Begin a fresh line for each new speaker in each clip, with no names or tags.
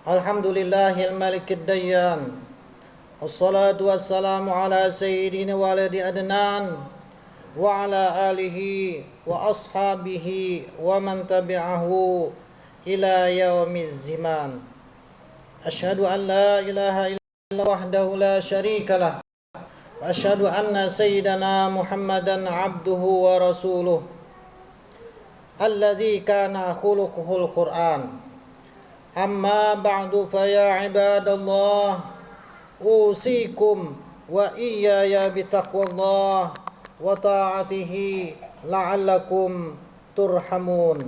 Alhamdulillahil malikid dayyan. Assalatu wassalamu ala sayyidina waladi adnan wa ala alihi wa ashabihi wa man tabi'ahu ila yaumiz zaman. Asyhadu an la ilaha illallah wahdahu la syarikalah wa asyhadu anna sayyidana Muhammadan abduhu wa rasuluh alladzi kana khuluquhul Qur'an. Amma ba'du fa ya ibadallah usikum wa iyaya bitaqwallah wa ta'atihi la'allakum turhamun.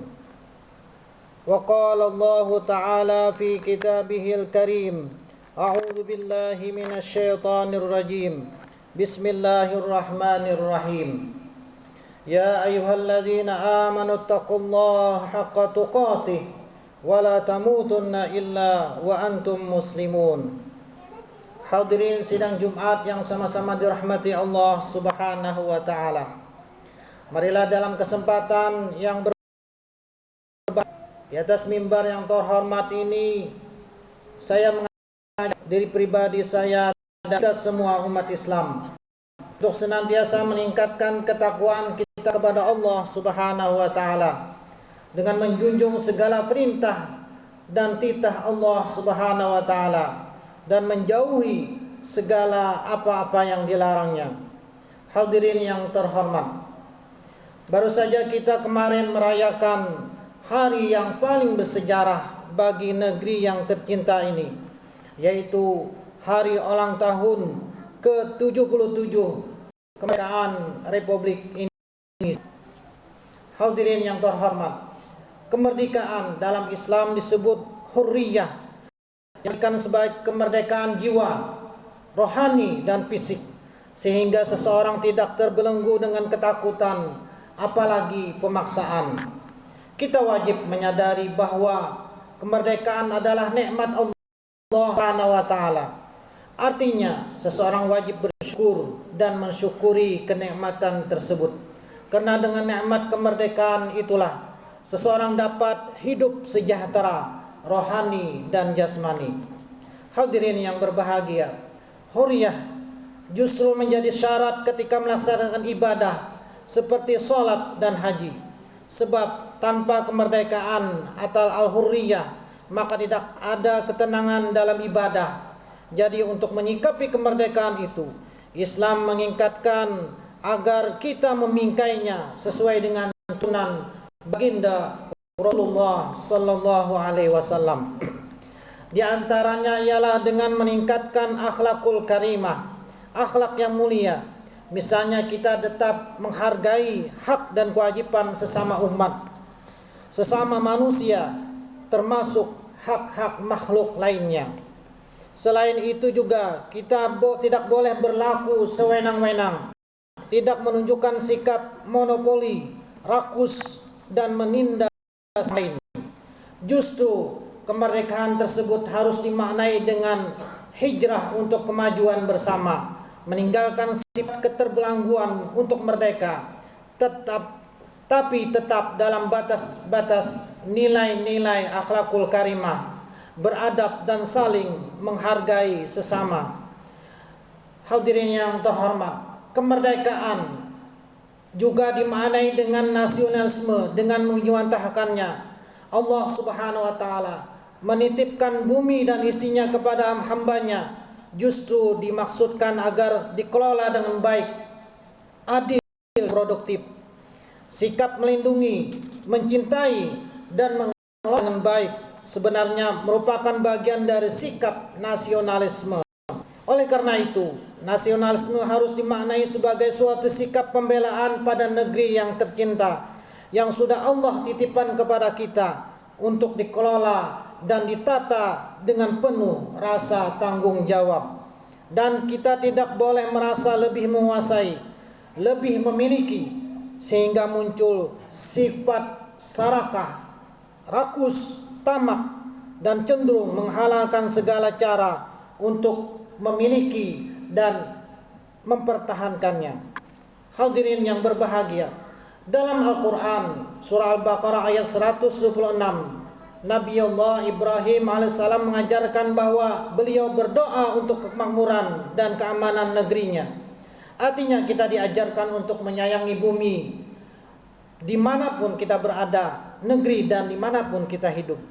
Wa qala Allah ta'ala fi kitabihil karim, a'udzu billahi minasy syaithanir rajim. Bismillahirrahmanirrahim. Ya ayyuhalladzina amanu taqullaha haqqa tuqatih wa la tamutunna illa wa antum muslimun. Hadirin sidang Jumat yang sama-sama dirahmati Allah Subhanahu wa taala. Marilah dalam kesempatan yang di atas mimbar yang terhormat ini saya mengajak diri pribadi saya dan semua umat Islam untuk senantiasa meningkatkan ketakwaan kita kepada Allah Subhanahu wa taala dengan menjunjung segala perintah dan titah Allah Subhanahu wa taala dan menjauhi segala apa-apa yang dilarangnya. Hadirin yang terhormat, baru saja kita kemarin merayakan hari yang paling bersejarah bagi negeri yang tercinta ini, yaitu hari ulang tahun ke-77 kemerdekaan Republik Indonesia. Hadirin yang terhormat, kemerdekaan dalam Islam disebut hurriyah, yang akan sebagai kemerdekaan jiwa, rohani dan fisik, sehingga seseorang tidak terbelenggu dengan ketakutan apalagi pemaksaan. Kita wajib menyadari bahwa kemerdekaan adalah nikmat Allah Subhanahu wa taala. Artinya, seseorang wajib bersyukur dan mensyukuri kenikmatan tersebut. Karena dengan nikmat kemerdekaan itulah seseorang dapat hidup sejahtera, rohani dan jasmani. Hadirin yang berbahagia, hurriyah justru menjadi syarat ketika melaksanakan ibadah seperti sholat dan haji. Sebab tanpa kemerdekaan atau al-hurriyah, maka tidak ada ketenangan dalam ibadah. Jadi untuk menyikapi kemerdekaan itu, Islam mengingatkan agar kita memingkainya sesuai dengan tuntunan baginda Rasulullah sallallahu alaihi wasallam. Di antaranya ialah dengan meningkatkan akhlakul karimah, akhlak yang mulia. Misalnya kita tetap menghargai hak dan kewajiban sesama umat, sesama manusia, termasuk hak-hak makhluk lainnya. Selain itu juga kita tidak boleh berlaku sewenang-wenang, tidak menunjukkan sikap monopoli, rakus dan menindas lain. Justru kemerdekaan tersebut harus dimaknai dengan hijrah untuk kemajuan bersama, meninggalkan sifat keterbelangguan untuk merdeka, tapi tetap dalam batas-batas nilai-nilai akhlakul karimah, beradab dan saling menghargai sesama. Hadirin yang terhormat, kemerdekaan juga dimaknai dengan nasionalisme. Dengan menjiwantahkannya, Allah Subhanahu wa taala menitipkan bumi dan isinya kepada hambanya, justru dimaksudkan agar dikelola dengan baik, adil, produktif. Sikap melindungi, mencintai dan mengelola dengan baik sebenarnya merupakan bagian dari sikap nasionalisme. Oleh karena itu, nasionalisme harus dimaknai sebagai suatu sikap pembelaan pada negeri yang tercinta, yang sudah Allah titipkan kepada kita untuk dikelola dan ditata dengan penuh rasa tanggung jawab. Dan kita tidak boleh merasa lebih menguasai, lebih memiliki, sehingga muncul sifat sarakah, rakus, tamak, dan cenderung menghalalkan segala cara untuk memiliki dan mempertahankannya. Hadirin yang berbahagia, dalam Al-Quran surah Al-Baqarah ayat 176 Nabi Allah Ibrahim alaihissalam mengajarkan bahwa beliau berdoa untuk kemakmuran dan keamanan negerinya. Artinya kita diajarkan untuk menyayangi bumi dimanapun kita berada, negeri dan dimanapun kita hidup.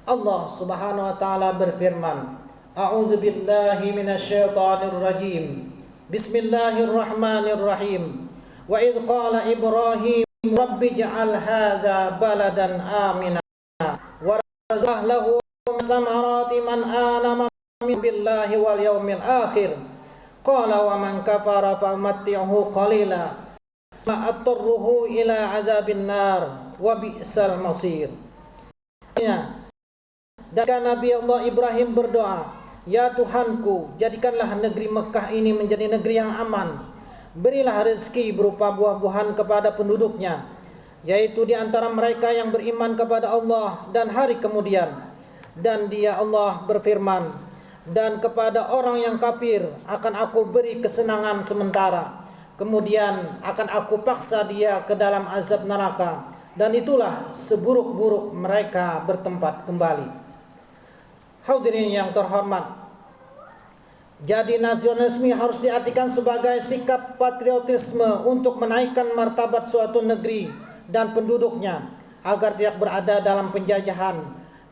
Allah Subhanahu wa taala berfirman, A'udzu billahi minasyaitonir rajim. Bismillahirrahmanirrahim. Wa idz qala Ibrahim rabbi ja'al hadza baladan amina wa razaqh lahu samarati man amana billahi wal yaumil akhir. Qala wa man kafara famatti'hu qalila ma atarruhu ila azabin nar wa bi'sal masir. Dan Nabi Allah Ibrahim berdoa, ya Tuhanku, jadikanlah negeri Mekah ini menjadi negeri yang aman. Berilah rezeki berupa buah-buahan kepada penduduknya, yaitu di antara mereka yang beriman kepada Allah dan hari kemudian. Dan Dia Allah berfirman, dan kepada orang yang kafir akan aku beri kesenangan sementara, kemudian akan aku paksa dia ke dalam azab neraka, dan itulah seburuk-buruk mereka bertempat kembali. Hadirin yang terhormat, jadi nasionalisme harus diartikan sebagai sikap patriotisme untuk menaikkan martabat suatu negeri dan penduduknya agar tidak berada dalam penjajahan,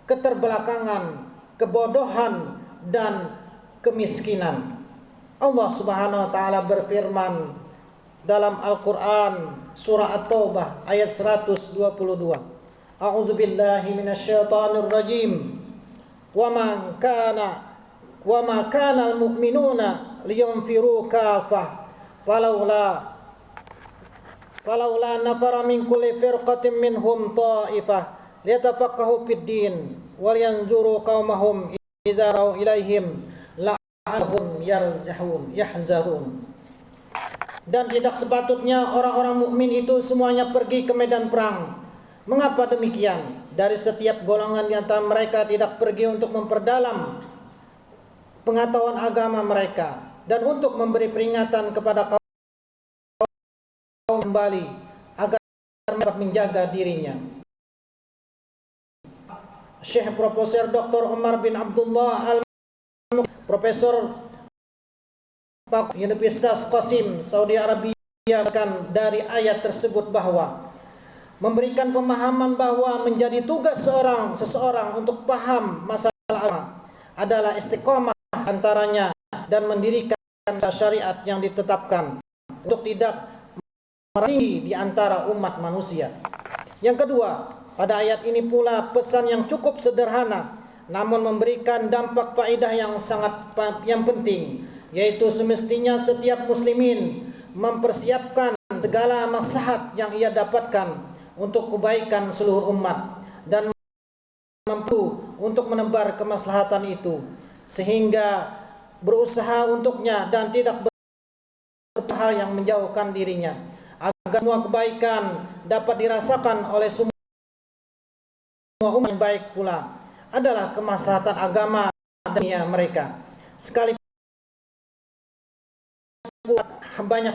keterbelakangan, kebodohan, dan kemiskinan. Allah Subhanahu wa taala berfirman dalam Al-Qur'an surah At-Taubah ayat 122. A'udzu billahi minasyaitonir rajim. Wa ma kana al-mu'minuna liyunfiru kafah falawla nafara min kulli firqatin minhum ta'ifah liyatafaqahu fid din wa yanzuru qaumahum idza ra'u ilaihim la'anhum yahzarun. Dan tidak sepatutnya orang-orang mukmin itu semuanya pergi ke medan perang. Mengapa demikian? Dari setiap golongan di antara mereka tidak pergi untuk memperdalam pengetahuan agama mereka dan untuk memberi peringatan kepada kaum kembali agar dapat menjaga dirinya. Syekh Profesor Dr. Umar bin Abdullah Profesor Universitas Qasim Saudi Arabia dari ayat tersebut bahwa memberikan pemahaman bahwa menjadi tugas seseorang untuk paham masalah agama adalah istiqomah antaranya dan mendirikan syariat yang ditetapkan untuk tidak merangkul di antara umat manusia. Yang kedua, pada ayat ini pula pesan yang cukup sederhana namun memberikan dampak faedah yang penting, yaitu semestinya setiap muslimin mempersiapkan segala maslahat yang ia dapatkan untuk kebaikan seluruh umat dan mampu untuk menebar kemaslahatan itu sehingga berusaha untuknya dan tidak berhal yang menjauhkan dirinya agar semua kebaikan dapat dirasakan oleh semua umat. Yang baik pula adalah kemaslahatan agama dan dunia mereka. Sekalipun banyak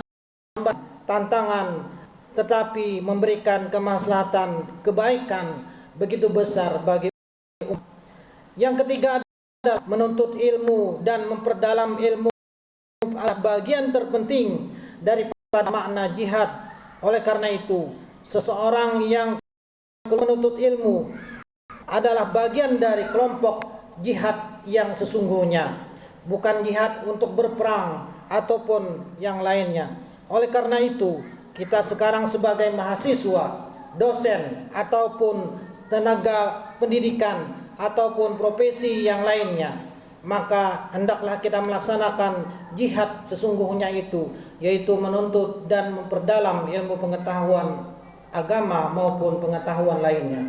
tantangan, tetapi memberikan kemaslahatan kebaikan begitu besar bagi umat. Yang ketiga adalah menuntut ilmu dan memperdalam ilmu adalah bagian terpenting daripada makna jihad. Oleh karena itu, seseorang yang menuntut ilmu adalah bagian dari kelompok jihad yang sesungguhnya, bukan jihad untuk berperang ataupun yang lainnya. Oleh karena itu, kita sekarang sebagai mahasiswa, dosen, ataupun tenaga pendidikan, ataupun profesi yang lainnya, maka hendaklah kita melaksanakan jihad sesungguhnya itu, yaitu menuntut dan memperdalam ilmu pengetahuan agama maupun pengetahuan lainnya.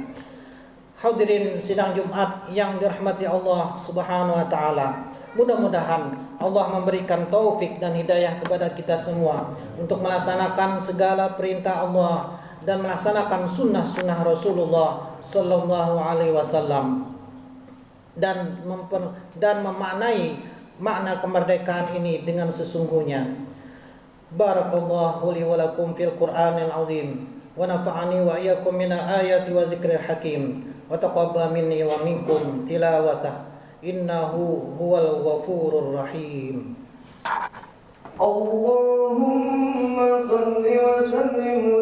Hadirin sidang Jumat yang dirahmati Allah Subhanahu wa taala, mudah-mudahan Allah memberikan taufik dan hidayah kepada kita semua untuk melaksanakan segala perintah Allah dan melaksanakan sunnah-sunnah Rasulullah sallallahu alaihi wasallam dan memaknai makna kemerdekaan ini dengan sesungguhnya. Barakallahu li wa lakum fil Qur'anil azim wa nafa'ani wa iyyakum min ayati wa zikril hakim wa taqabbal minni wa minkum tilawatah innahu huwal ghafurur rahim.
Allahumma salli wa sallim